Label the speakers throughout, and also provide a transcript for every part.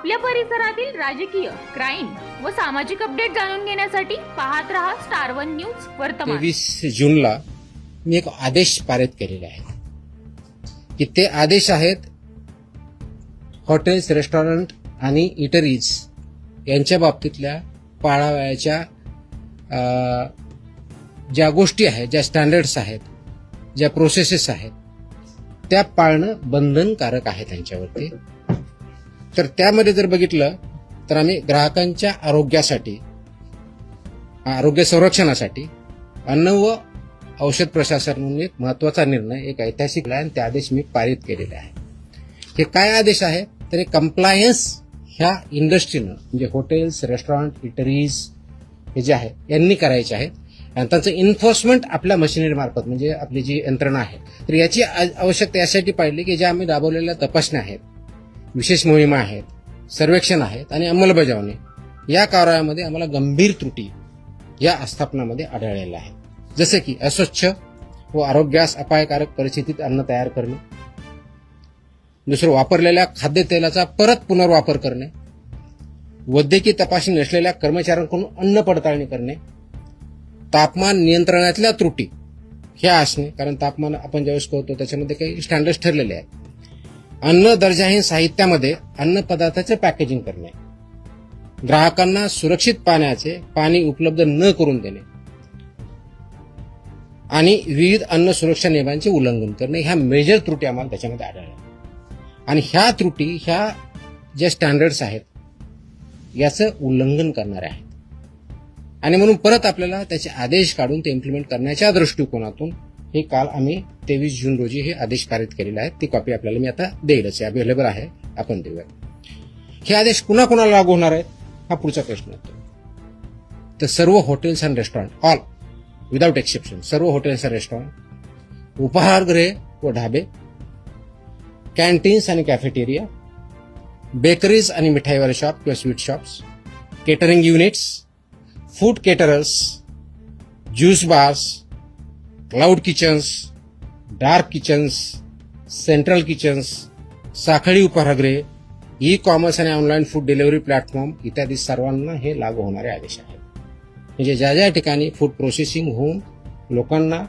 Speaker 1: आपल्या परिसरातील राजकीय, क्राईम व सामाजिक अपडेट जाणून घेण्यासाठी पाहत रहा स्टार वन न्यूज वर्तमान।
Speaker 2: 23 जूनला मी एक आदेश पारित केलेले आहेत की ते आदेश आहेत हॉटेल्स, रेस्टॉरंट आणि इटरीज यांच्या बाबतीतल्या पाळावयाच्या ज्या गोष्टी आहेत, ज्या स्टँडर्ड्स आहेत, ज्या प्रोसेसेस आहेत, त्या पाळणं बंधनकारक आहे त्यांच्यावरती। तर त्यामध्ये जर बघितलं तर आम्ही ग्राहकांच्या आरोग्यासाठी, आरोग्य संरक्षणासाठी अन्न व औषध प्रशासन म्हणून एक महत्वाचा निर्णय, एक ऐतिहासिक आहे, ते आदेश मी पारित केलेले आहे। हे काय आदेश आहे तर कंप्लायन्स ह्या इंडस्ट्रीनं, म्हणजे हॉटेल्स, रेस्टॉरंट, इटरीज हे जे आहे यांनी करायचे आहे आणि त्याचं इन्फोर्समेंट आपल्या मशिनरी मार्फत, म्हणजे आपली जी यंत्रणा आहे, तर याची आवश्यकता यासाठी पाहिली की ज्या आम्ही राबवलेल्या तपासण्या आहेत, विशेष मोहिमा आहेत, सर्वेक्षण आहेत आणि अंमलबजावणी या कार्यामध्ये आम्हाला गंभीर त्रुटी या आस्थापनामध्ये आढळलेल्या आहेत। जसे की अस्वच्छ व आरोग्यास अपायकारक परिस्थितीत अन्न तयार करणे, दुसरं वापरलेल्या खाद्यतेलाचा परत पुनर्वापर करणे, वैद्यकीय तपासणी नसलेल्या कर्मचाऱ्यांकडून अन्न पडताळणी करणे, तापमान नियंत्रणातल्या त्रुटी ह्या असणे, कारण तापमान आपण ज्यावेळेस करतो त्याच्यामध्ये काही स्टँडर्ड्स ठरलेले आहेत, अन्न दर्जाहीन साहित्यामध्ये अन्न पदार्थाचे पॅकेजिंग करणे, ग्राहकांना सुरक्षित पाणी उपलब्ध न करून देणे आणि विविध अन्न सुरक्षा नियमांचे उल्लंघन करणे, ह्या मेजर त्रुटी आम्हाला त्याच्यामध्ये आढळल्या। आणि ह्या त्रुटी, ह्या ज्या स्टँडर्ड्स आहेत याचं उल्लंघन करणारे आहेत आणि म्हणून परत आपल्याला त्याचे आदेश काढून ते इम्प्लिमेंट करण्याच्या दृष्टिकोनातून हे काल आम्ही 23 जून रोजी हे आदेश पारित केलेले आहेत। ती कॉपी आपल्याला मी आता देईलच, अवेलेबल आहे, आपण देऊया। हे आदेश कुणाकुणाला लागू होणार आहेत हा पुढचा प्रश्न येतो। तर सर्व hotels and restaurant, all without exception, सर्व हॉटेल्स अँड रेस्टॉरंट, उपाहारगृहे व ढाबे, कॅन्टीन्स आणि कॅफेटेरिया, बेकरीज आणि मिठाईवाले शॉप किंवा sweet shops, catering units, food caterers, juice bars, cloud kitchens, dark kitchens, central kitchens, साखळी उपाहारगृहे, ई कॉमर्स आणि ऑनलाईन फूड डिलिव्हरी प्लॅटफॉर्म इत्यादी सर्वांना हे लागू होणारे आदेश आहेत। म्हणजे ज्या ज्या ठिकाणी फूड प्रोसेसिंग होऊन लोकांना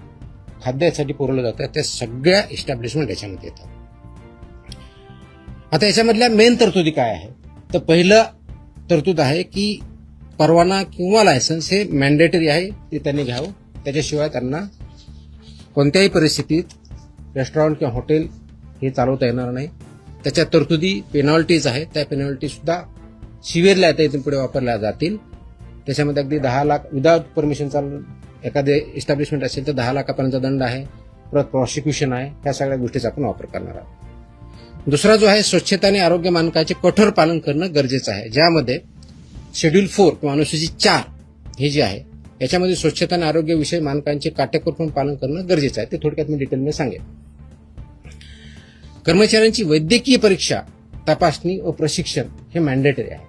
Speaker 2: खाद्यासाठी पुरवलं जातं त्या सगळ्या इस्टॅब्लिशमेंट याच्यामध्ये येतात। आता याच्यामधल्या मेन तरतुदी काय आहे तर पहिलं तरतूद आहे की परवाना किंवा लायसन्स हे मॅन्डेटरी आहे, ते त्यांनी घ्यावं, त्याच्याशिवाय त्यांना कोणत्याही परिस्थितीत रेस्टॉरंट किंवा हॉटेल हे चालवता येणार नाही। त्याच्या तरतुदी पेनॉल्टीज आहेत, त्या पेनॉल्टी सुद्धा शिवेरल्या आता इथून पुढे वापरल्या जातील। त्याच्यामध्ये अगदी 10 लाख विदाउट परमिशन चालू एखादे इस्टॅब्लिशमेंट असेल तर 10 लाखापर्यंत दंड आहे, परत प्रॉसिक्युशन आहे, ह्या सगळ्या गोष्टीचा आपण वापर करणार आहोत। दुसरा जो आहे स्वच्छता आणि आरोग्य मानकाचे कठोर पालन करणं गरजेचं आहे, ज्यामध्ये शेड्यूल 4 किंवा अनुसूचित 4 हे जे आहे याच्यामध्ये स्वच्छता आणि आरोग्य विषयी मानकांचे काटेकोरपणे पालन करणं गरजेचं आहे। ते थोडक्यात मी डिटेलमध्ये सांगेन। कर्मचाऱ्यांची वैद्यकीय परीक्षा, तपासणी व प्रशिक्षण हे मॅन्डेटरी आहे,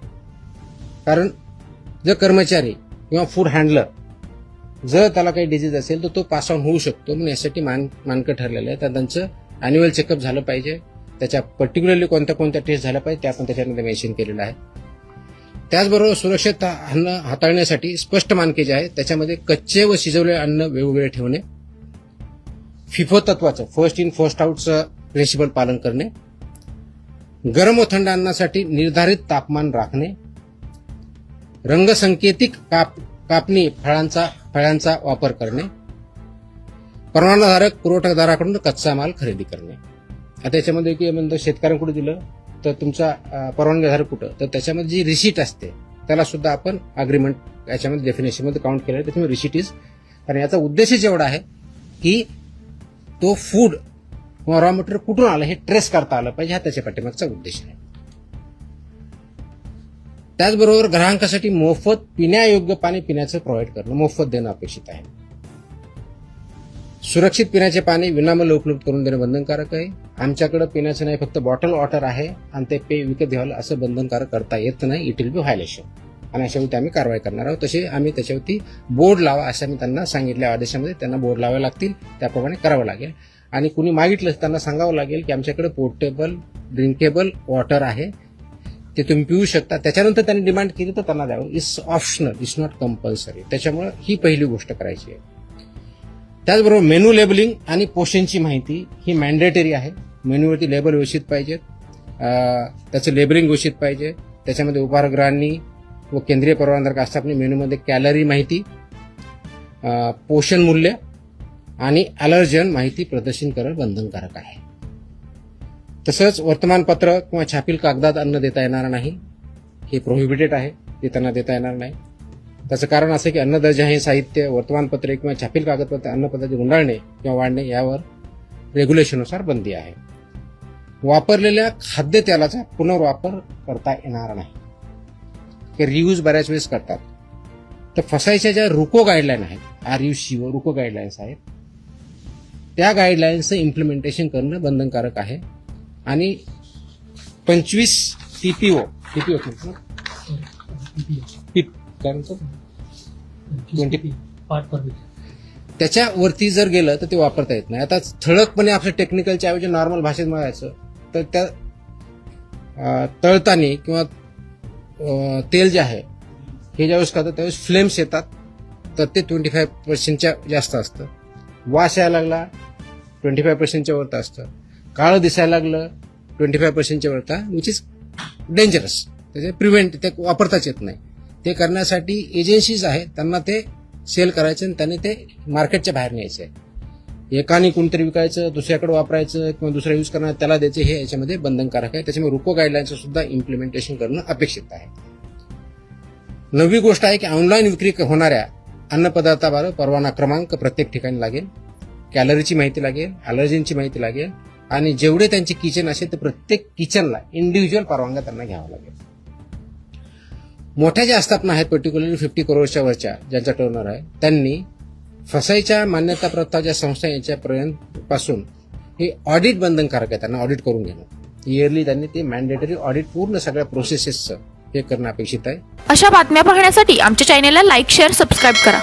Speaker 2: कारण जर कर्मचारी किंवा फूड हँडलर जर त्याला काही डिजीज असेल तर तो पास ऑन होऊ शकतो, म्हणून यासाठी मानकं ठरलेलं आहे। तर त्यांचं अॅन्युअल चेकअप झालं पाहिजे, त्याच्या पर्टिक्युलरली कोणत्या कोणत्या टेस्ट झाल्या पाहिजे ते आपण त्याच्यामध्ये मेन्शन केलेलं आहे। त्याचबरोबर सुरक्षित अन्न हाताळण्यासाठी स्पष्ट मानके जे आहेत त्याच्यामध्ये कच्चे व शिजवलेले अन्न वेगवेगळे ठेवणे, फिफो तत्वाचं फर्स्ट इन फर्स्ट आउटचं प्रिन्सिपल पालन करणे, गरम व थंड अन्नासाठी निर्धारित तापमान राखणे, रंगसंकेतिक कापणी फळांचा वापर करणे, परवानाधारक पुरवठादाराकडून कच्चा माल खरेदी करणे। आता याच्यामध्ये की म्हणतो शेतकऱ्यांकडे दिलं तर तुमचा परवानगीधारक कुठं, तर त्याच्यामध्ये जी रिसीट असते त्याला सुद्धा आपण अग्रीमेंट याच्यामध्ये डेफिनेशनमध्ये काउंट केलं आहे, त्याच्यामुळे रिसीट इज, कारण याचा उद्देशच एवढा आहे की तो फूड किंवा रॉ मटेरियल कुठून आलं हे ट्रेस करता आलं पाहिजे, हा त्याच्या पाठीमागचा उद्देश आहे। त्याचबरोबर ग्राहकांसाठी मोफत पिण्यायोग्य पाणी पिण्याचं प्रोव्हाइड करणं, मोफत देणं अपेक्षित आहे। सुरक्षित पिण्याचे पाणी विनामूल्य उपलब्ध करून देणं बंधनकारक आहे। आमच्याकडे पिण्याचं नाही, फक्त बॉटल वॉटर आहे आणि ते पे विकत घ्यावं असं बंधनकारक करता येत नाही, इट विल बी व्हायलेशन, आणि अशावरती आम्ही कारवाई करणार आहोत। तसे आम्ही त्याच्यावरती बोर्ड लावा असं मी त्यांना सांगितल्या आदेशामध्ये, त्यांना बोर्ड लावावे लागतील, त्याप्रमाणे करावं लागेल। आणि कुणी मागितलं त्यांना सांगावं लागेल की आमच्याकडे पोर्टेबल ड्रिंकेबल वॉटर आहे, ते तुम्ही पिऊ शकता. त्याच्यानंतर त्यांनी डिमांड केली तर त्यांना द्यावं. It's optional, it's not compulsory. त्याच्यामुळे ही पहिली गोष्ट करायची आहे. त्याचबरोबर मेनू लेबलिंग आणि पोषणची माहिती ही मॅन्डेटरी आहे. मेन्यूवरती लेबल व्यवस्थित पाहिजेत, त्याचं लेबलिंग व्यवस्थित पाहिजे. त्याच्यामध्ये उपाहारगृहांनी व केंद्रीय परवानाधारक आस्थापने मेन्यूमध्ये कॅलरी माहिती, पोषण मूल्य आणि अलर्जन माहिती प्रदर्शित करणं बंधनकारक आहे. तसंच वर्तमानपत्र किंवा छापील कागदात अन्न देता येणार नाही, हे प्रोहिबिटेड आहे, ते त्यांना देता येणार नाही. त्याचं कारण असं की अन्नदर्जा हे साहित्य, वर्तमानपत्रे किंवा छापील कागदपत्र अन्नपदार्थ गुंडाळणे किंवा वाढणे यावर रेग्युलेशननुसार बंदी आहे. वापरलेल्या खाद्यतेलाचा पुनर्वापर करता येणार नाही, ते रियूज बऱ्याच वेळेस करतात. तर फसायच्या ज्या रुको गाईडलाईन आहेत, RUCO रुको गाईडलाईन्स आहेत, त्या गाईडलाईन्सचं इम्प्लिमेंटेशन करणं बंधनकारक आहे. आणि 25 TPO त्याच्यावरती जर गेलं तर ते वापरता येत नाही. आता ठळकपणे आपल्या टेक्निकलच्या ऐवजी नॉर्मल भाषेत म्हणायचं तर त्या तळतानी किंवा तेल जे आहे हे ज्यावेळेस खातं त्यावेळेस फ्लेम्स येतात, तर ते 25% जास्त असतं. वास यायला लागला 25% वरता असतं. काळं दिसायला लागलं 25% वरता, विच इज डेंजरस. त्याचे प्रिव्हेंट ते वापरताच येत नाही. ते करण्यासाठी एजन्सीज आहेत, त्यांना ते सेल करायचं आणि त्यांनी ते मार्केटच्या बाहेर न्यायचं आहे. एकाने कोणतरी विकायचं, दुसऱ्याकडे वापरायचं किंवा दुसरा यूज करणार त्याला द्यायचं, हे याच्यामध्ये बंधनकारक आहे. त्याच्यामुळे रुको गाईडलाईनचं सुद्धा इम्प्लिमेंटेशन करणं अपेक्षित आहे. नवी गोष्ट आहे की ऑनलाईन विक्री होणाऱ्या अन्नपदार्थाबाबत परवाना क्रमांक प्रत्येक ठिकाणी लागेल, कॅलरीची माहिती लागेल, अलर्जींची माहिती लागेल आणि जेवढे त्यांचे किचन असेल तर प्रत्येक किचनला इंडिव्हिज्युअल परवानग्या त्यांना घ्यावा लागेल. मोठ्या ज्या आस्थापना आहेत, पर्टिक्युलरली 50 करोडच्या वरच्या ज्यांचा टर्नओव्हर आहे, त्यांनी फसाईच्या मान्यताप्राप्त ज्या संस्था यांच्यापर्यंत पासून हे ऑडिट बंधनकारक आहे, त्यांना ऑडिट करून घेणं. इयरली त्यांनी ते मॅन्डेटरी ऑडिट पूर्ण सगळ्या प्रोसेसेसचं हे करणं अपेक्षित आहे.
Speaker 1: अशा बातम्या पाहण्यासाठी आमच्या चॅनेलला लाईक, शेअर, सबस्क्राईब करा.